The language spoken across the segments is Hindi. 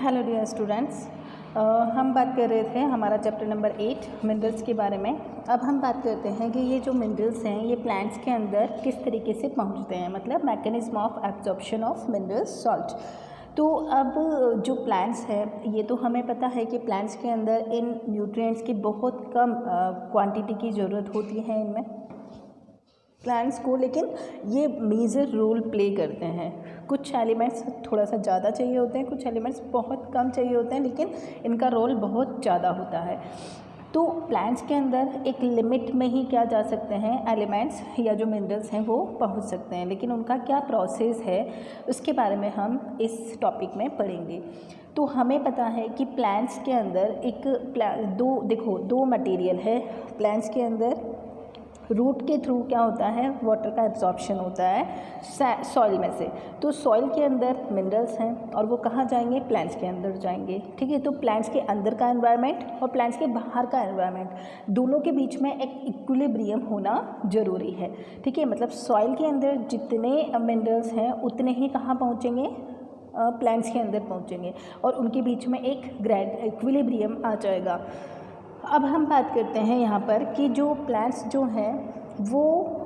Hello dear students. हम बात कर रहे थे हमारा चैप्टर नंबर 8 मिनरल्स के बारे में। अब हम बात करते हैं कि ये जो मिनरल्स हैं ये प्लांट्स के अंदर किस तरीके से पहुंचते हैं, मतलब mechanism of absorption of minerals salt. तो अब जो प्लांट्स हैं ये तो हमें पता है कि प्लांट्स के अंदर इन न्यूट्रिएंट्स की बहुत कम क्वांटिटी की ज़रूरत होती है इनमें प्लांट्स को, लेकिन ये मेजर रोल प्ले करते हैं। कुछ एलिमेंट्स थोड़ा सा ज़्यादा चाहिए होते हैं, कुछ एलिमेंट्स बहुत कम चाहिए होते हैं, लेकिन इनका रोल बहुत ज़्यादा होता है। तो प्लांट्स के अंदर एक लिमिट में ही क्या जा सकते हैं एलिमेंट्स या जो मिनरल्स हैं वो पहुंच सकते हैं, लेकिन उनका क्या प्रोसेस है उसके बारे में हम इस टॉपिक में पढ़ेंगे। तो हमें पता है कि प्लांट्स के अंदर दो मटेरियल है प्लांट्स के अंदर। रूट के थ्रू क्या होता है, वाटर का एब्जॉर्प्शन होता है सॉइल में से। तो सॉइल के अंदर मिनरल्स हैं और वो कहाँ जाएंगे, प्लांट्स के अंदर जाएंगे। ठीक है, तो प्लांट्स के अंदर का एनवायरनमेंट और प्लांट्स के बाहर का एनवायरनमेंट दोनों के बीच में एक इक्विलिब्रियम होना ज़रूरी है। ठीक है, मतलब सॉइल के अंदर जितने मिनरल्स हैं उतने ही कहाँ पहुँचेंगे, प्लांट्स के अंदर पहुँचेंगे और उनके बीच में एक इक्विलिब्रियम आ जाएगा। अब हम बात करते हैं यहाँ पर कि जो प्लांट्स जो हैं वो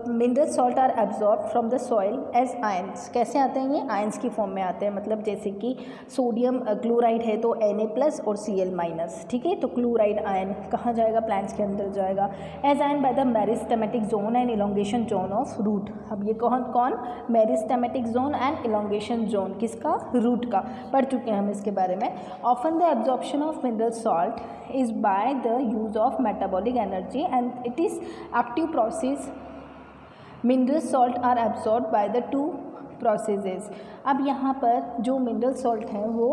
mineral salt are absorb from the soil as ions. कैसे आते हैं, ये आयंस की फॉर्म में आते हैं, मतलब जैसे कि सोडियम क्लोराइड है तो Na+ और Cl-। ठीक है, तो क्लोराइड आयन कहाँ जाएगा, प्लांट्स के अंदर जाएगा as ion by the meristematic zone and elongation zone of root. अब ये कौन meristematic zone and elongation zone किसका, रूट का, पढ़ चुके हैं हम इसके बारे में। Often the absorption of mineral salt is by the use of metabolic energy and it is active process. Mineral salt are absorbed by the two processes. अब यहाँ पर जो मिनरल सॉल्ट हैं वो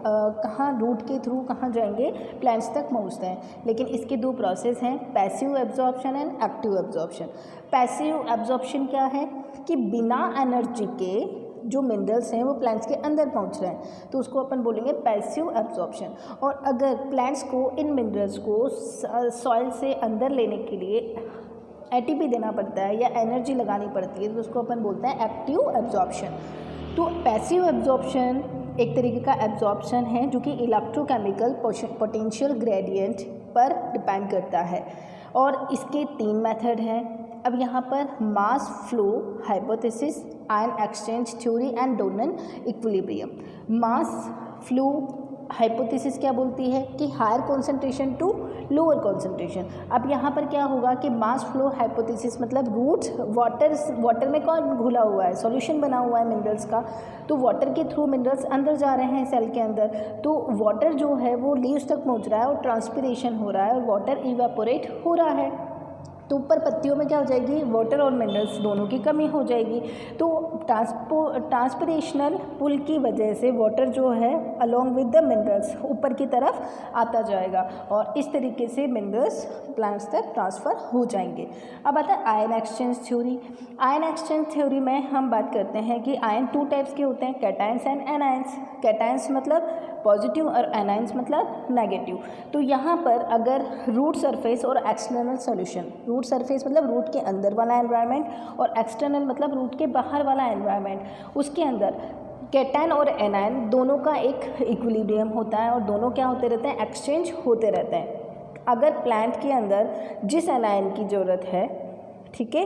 कहाँ, रूट के थ्रू कहाँ जाएंगे, प्लांट्स तक पहुँचते हैं, लेकिन इसके दो प्रोसेस हैं, passive absorption and active absorption. Passive absorption क्या है कि बिना एनर्जी के जो मिनरल्स हैं वो प्लांट्स के अंदर पहुंच रहे हैं, तो उसको अपन बोलेंगे पैसिव एब्जॉर्प्शन। और अगर प्लांट्स को इन मिनरल्स को सॉइल से अंदर लेने के लिए एटीपी देना पड़ता है या एनर्जी लगानी पड़ती है तो उसको अपन बोलते हैं एक्टिव एब्जॉर्प्शन। तो पैसिव एब्जॉर्प्शन एक तरीके का एब्जॉर्प्शन है जो कि इलेक्ट्रोकेमिकल पोटेंशियल ग्रेडियंट पर डिपेंड करता है और इसके 3 मेथड हैं। अब यहाँ पर mass flow hypothesis, ion exchange theory and Donnan equilibrium. Mass flow hypothesis क्या बोलती है कि higher concentration to lower concentration. अब यहाँ पर क्या होगा कि मास फ्लो हाइपोथेसिस मतलब रूट्स वाटर में कौन घुला हुआ है, सॉल्यूशन बना हुआ है मिनरल्स का, तो वाटर के थ्रू मिनरल्स अंदर जा रहे हैं सेल के अंदर, तो वाटर जो है वो लीव्स तक पहुँच रहा है और ट्रांसपिरेशन हो रहा है और वाटर इवेपोरेट हो रहा है, तो ऊपर पत्तियों में क्या हो जाएगी, वाटर और मिनरल्स दोनों की कमी हो जाएगी। तो ट्रांसपिरेशनल पुल की वजह से वाटर जो है अलोंग विद द मिनरल्स ऊपर की तरफ आता जाएगा और इस तरीके से मिनरल्स प्लांट्स तक ट्रांसफ़र हो जाएंगे। अब आता है ion exchange theory. Ion exchange theory में हम बात करते हैं कि आयन 2 टाइप्स के होते हैं, कैटायंस एंड एनायंस। कैटायंस मतलब पॉजिटिव और एनायंस मतलब नेगेटिव। तो यहाँ पर अगर रूट सरफेस और एक्सटर्नल सॉल्यूशन, रूट सरफेस मतलब रूट के अंदर वाला एनवायरनमेंट और एक्सटर्नल मतलब रूट के बाहर वाला एनवायरनमेंट, उसके अंदर कैटायन और एनायन दोनों का एक इक्विलिब्रियम होता है और दोनों क्या होते रहते हैं, एक्सचेंज होते रहते हैं। अगर प्लांट के अंदर जिस एनायन की ज़रूरत है, ठीक है,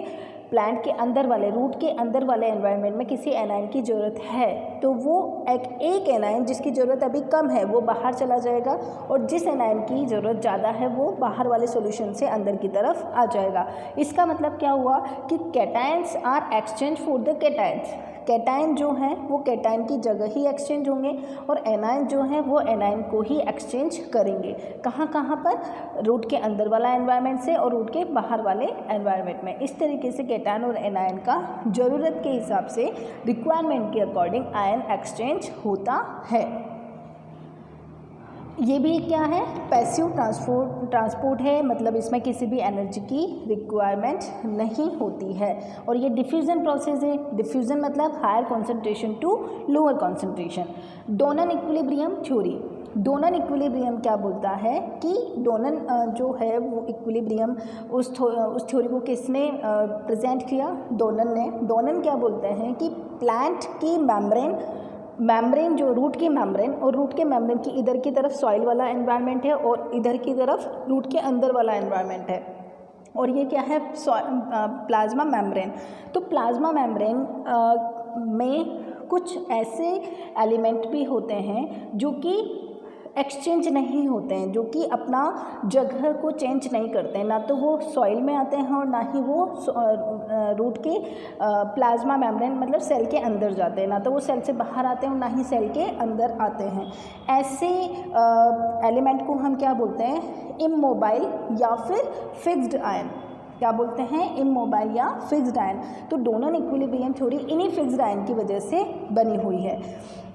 प्लांट के अंदर वाले रूट के अंदर वाले एनवायरनमेंट में किसी एनायन की ज़रूरत है तो वो एक एनायन जिसकी ज़रूरत अभी कम है वो बाहर चला जाएगा और जिस एनायन की ज़रूरत ज़्यादा है वो बाहर वाले सॉल्यूशन से अंदर की तरफ आ जाएगा। इसका मतलब क्या हुआ कि cations are exchange for the cations. Cation जो हैं वो कैटायन की जगह ही एक्सचेंज होंगे और एनायन जो हैं वो एनायन को ही एक्सचेंज करेंगे। कहाँ पर, रूट के अंदर वाला एनवायरनमेंट से और रूट के बाहर वाले एनवायरनमेंट में। इस तरीके से कैटायन और एनायन का ज़रूरत के हिसाब से रिक्वायरमेंट के अकॉर्डिंग आयन एक्सचेंज होता है। ये भी क्या है, पैसिव ट्रांसपोर्ट है, मतलब इसमें किसी भी एनर्जी की रिक्वायरमेंट नहीं होती है। और ये डिफ्यूज़न प्रोसेस है। डिफ्यूज़न मतलब higher concentration to lower concentration. Donnan equilibrium theory. Donnan equilibrium क्या बोलता है कि डोनन जो है वो इक्विलिब्रियम उस थ्योरी को किसने प्रेजेंट किया, डोनन ने। डोनन क्या बोलते हैं कि प्लांट की मेम्ब्रेन मेम्ब्रेन जो रूट के मेम्ब्रेन और रूट के मेम्ब्रेन की इधर की तरफ सॉइल वाला एनवायरनमेंट है और इधर की तरफ रूट के अंदर वाला एनवायरनमेंट है, और ये क्या है प्लाज्मा मेम्ब्रेन। तो प्लाज्मा मेम्ब्रेन में कुछ ऐसे एलिमेंट भी होते हैं जो कि एक्सचेंज नहीं होते हैं, जो कि अपना जगह को चेंज नहीं करते हैं, ना तो वो सॉइल में आते हैं और ना ही वो रूट के प्लाज्मा मेम्ब्रेन मतलब सेल के अंदर जाते हैं, ना तो वो सेल से बाहर आते हैं और ना ही सेल के अंदर आते हैं। ऐसे एलिमेंट को हम क्या बोलते हैं, इमोबाइल या फिर फिक्स्ड आयन। क्या बोलते हैं, इमोबाइल या फिक्स्ड आयन। तो डोनर इक्विलिब्रियम थ्योरी इन्हीं फिक्स्ड आयन की वजह से बनी हुई है।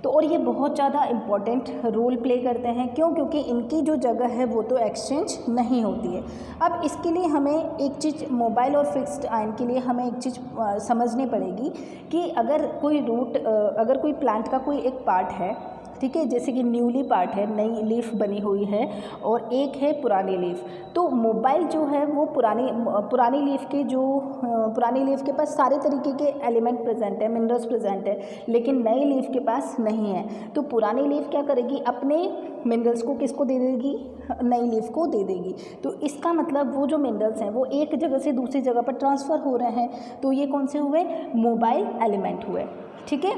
तो और ये बहुत ज़्यादा इम्पॉर्टेंट रोल प्ले करते हैं, क्यों? क्योंकि इनकी जो जगह है वो तो एक्सचेंज नहीं होती है। अब इसके लिए हमें एक चीज़, मोबाइल और फिक्स्ड आयन के लिए हमें एक चीज़ समझनी पड़ेगी कि अगर कोई प्लांट का कोई एक पार्ट है, ठीक है, जैसे कि न्यूली पार्ट है, नई लीफ बनी हुई है, और एक है पुरानी लीफ। तो मोबाइल जो है वो पुरानी लीफ के पास सारे तरीके के एलिमेंट प्रेजेंट है, मिनरल्स प्रेजेंट है, लेकिन नई लीफ के पास नहीं है। तो पुरानी लीफ क्या करेगी, अपने मिनरल्स को किसको दे देगी, नई लीफ को दे देगी। तो इसका मतलब वो जो मिनरल्स हैं वो एक जगह से दूसरी जगह पर ट्रांसफ़र हो रहे हैं। तो ये कौन से हुए, मोबाइल एलिमेंट हुए, ठीक है।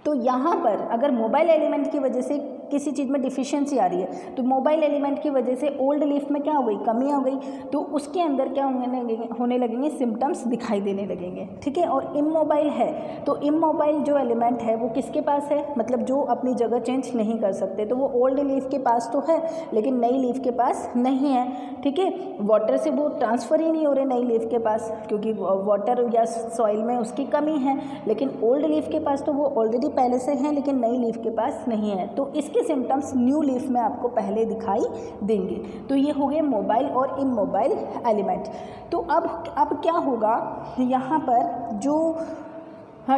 तो यहाँ पर अगर मोबाइल एलिमेंट की वजह से किसी चीज़ में डिफिशियंसी आ रही है, तो मोबाइल एलिमेंट की वजह से ओल्ड लीफ में क्या हो गई, कमी आ गई, तो उसके अंदर क्या होने लगेंगे, सिम्टम्स दिखाई देने लगेंगे, ठीक है। और इमोबाइल है, तो इमोबाइल जो एलिमेंट है वो किसके पास है, मतलब जो अपनी जगह चेंज नहीं कर सकते, तो वो ओल्ड लीफ के पास तो है लेकिन नई लीफ के पास नहीं है, ठीक है। वाटर से वो ट्रांसफ़र ही नहीं हो रहे नई लीफ के पास, क्योंकि वाटर या सॉइल में उसकी कमी है, लेकिन ओल्ड लीफ के पास तो वो ऑलरेडी पहले से हैं, लेकिन नई लीफ के पास नहीं है। तो इसके सिम्टम्स न्यू लीफ में आपको पहले दिखाई देंगे। तो ये हो गए मोबाइल और इमोबाइल एलिमेंट। तो अब क्या होगा, यहाँ पर जो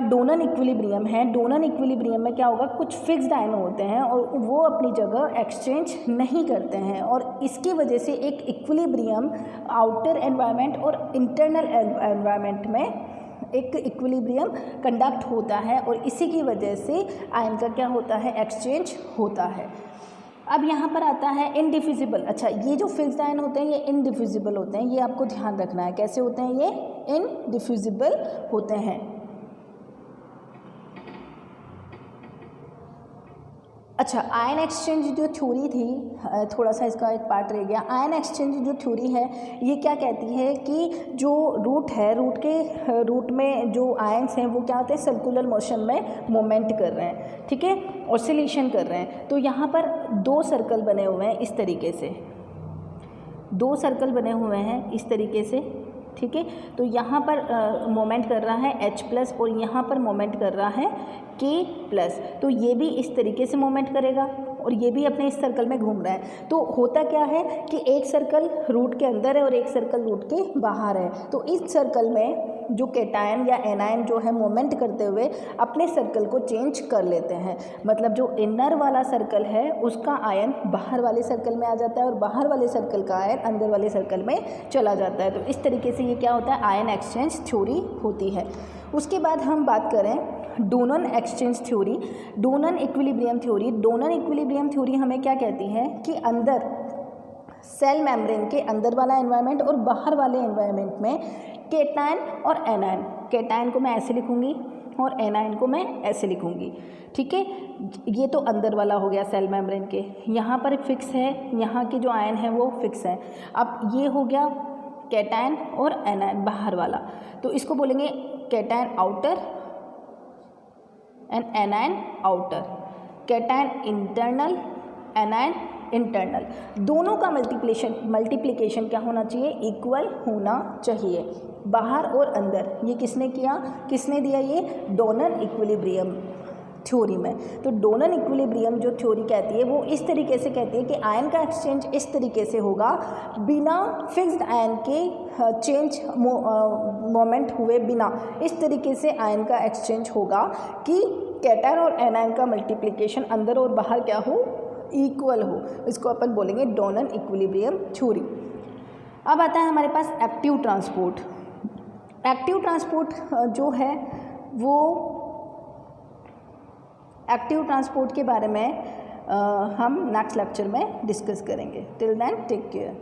डोनर इक्विलिब्रियम है, डोनर इक्विलिब्रियम में क्या होगा, कुछ फिक्स्ड आयन होते हैं और वो अपनी जगह एक्सचेंज नहीं करते हैं, और इसकी वजह से एक इक्विलिब्रियम आउटर एनवायरनमेंट और इंटरनल एनवायरनमेंट में एक इक्विलिब्रियम कंडक्ट होता है, और इसी की वजह से आयन का क्या होता है, एक्सचेंज होता है। अब यहाँ पर आता है इनडिफिजिबल। अच्छा, ये जो फिक्स्ड आयन होते हैं ये इनडिफिजिबल होते हैं, ये आपको ध्यान रखना है। कैसे होते हैं ये, इनडिफिजिबल होते हैं। अच्छा, आयन एक्सचेंज जो थ्योरी थी, थोड़ा सा इसका एक पार्ट रह गया। आयन एक्सचेंज जो थ्योरी है ये क्या कहती है कि जो रूट है, रूट में जो आयन्स हैं वो क्या होते हैं, सर्कुलर मोशन में मूवमेंट कर रहे हैं, ठीक है, ऑसिलेशन कर रहे हैं। तो यहाँ पर दो सर्कल बने हुए हैं इस तरीके से, दो सर्कल बने हुए हैं इस तरीके से, ठीक है। तो यहाँ पर मोमेंट कर रहा है H+ और यहाँ पर मोमेंट कर रहा है K+। तो ये भी इस तरीके से मोमेंट करेगा और ये भी अपने इस सर्कल में घूम रहा है। तो होता क्या है कि एक सर्कल रूट के अंदर है और एक सर्कल रूट के बाहर है। तो इस सर्कल में जो कैटायन या एनायन जो है मोमेंट करते हुए अपने सर्कल को चेंज कर लेते हैं। मतलब जो इनर वाला सर्कल है उसका आयन बाहर वाले सर्कल में आ जाता है और बाहर वाले सर्कल का आयन अंदर वाले सर्कल में चला जाता है। तो इस तरीके से ये क्या होता है, आयन एक्सचेंज थ्योरी होती है। उसके बाद हम बात करें donor exchange theory, donor equilibrium theory. Donor equilibrium theory हमें क्या कहती है कि अंदर सेल मेम्ब्रेन के अंदर वाला एनवायरनमेंट और बाहर वाले एनवायरनमेंट में कैटायन और एनायन, कैटायन को मैं ऐसे लिखूंगी और एनायन को मैं ऐसे लिखूंगी, ठीक है। ये तो अंदर वाला हो गया सेल मेम्ब्रेन के, यहाँ पर फिक्स है, यहाँ के जो आयन है वो फिक्स है। अब ये हो गया कैटायन और एनायन बाहर वाला, तो इसको बोलेंगे cation outer and anion outer, cation internal, anion internal. दोनों का मल्टीप्लिकेशन क्या होना चाहिए, इक्वल होना चाहिए, बाहर और अंदर। ये किसने दिया, ये डोनर इक्विलिब्रियम थ्योरी में। तो डोनर इक्विलिब्रियम जो थ्योरी कहती है वो इस तरीके से कहती है कि आयन का एक्सचेंज इस तरीके से होगा, बिना फिक्स्ड आयन के चेंज मोमेंट हुए बिना, इस तरीके से आयन का एक्सचेंज होगा कि कैटायन और एनायन का मल्टीप्लिकेशन अंदर और बाहर क्या हो, इक्वल हो। इसको अपन बोलेंगे डोनर इक्विलिब्रियम थ्योरी। अब आता है हमारे पास एक्टिव ट्रांसपोर्ट। एक्टिव ट्रांसपोर्ट जो है वो एक्टिव ट्रांसपोर्ट के बारे में हम नेक्स्ट लेक्चर में डिस्कस करेंगे। Till then take care.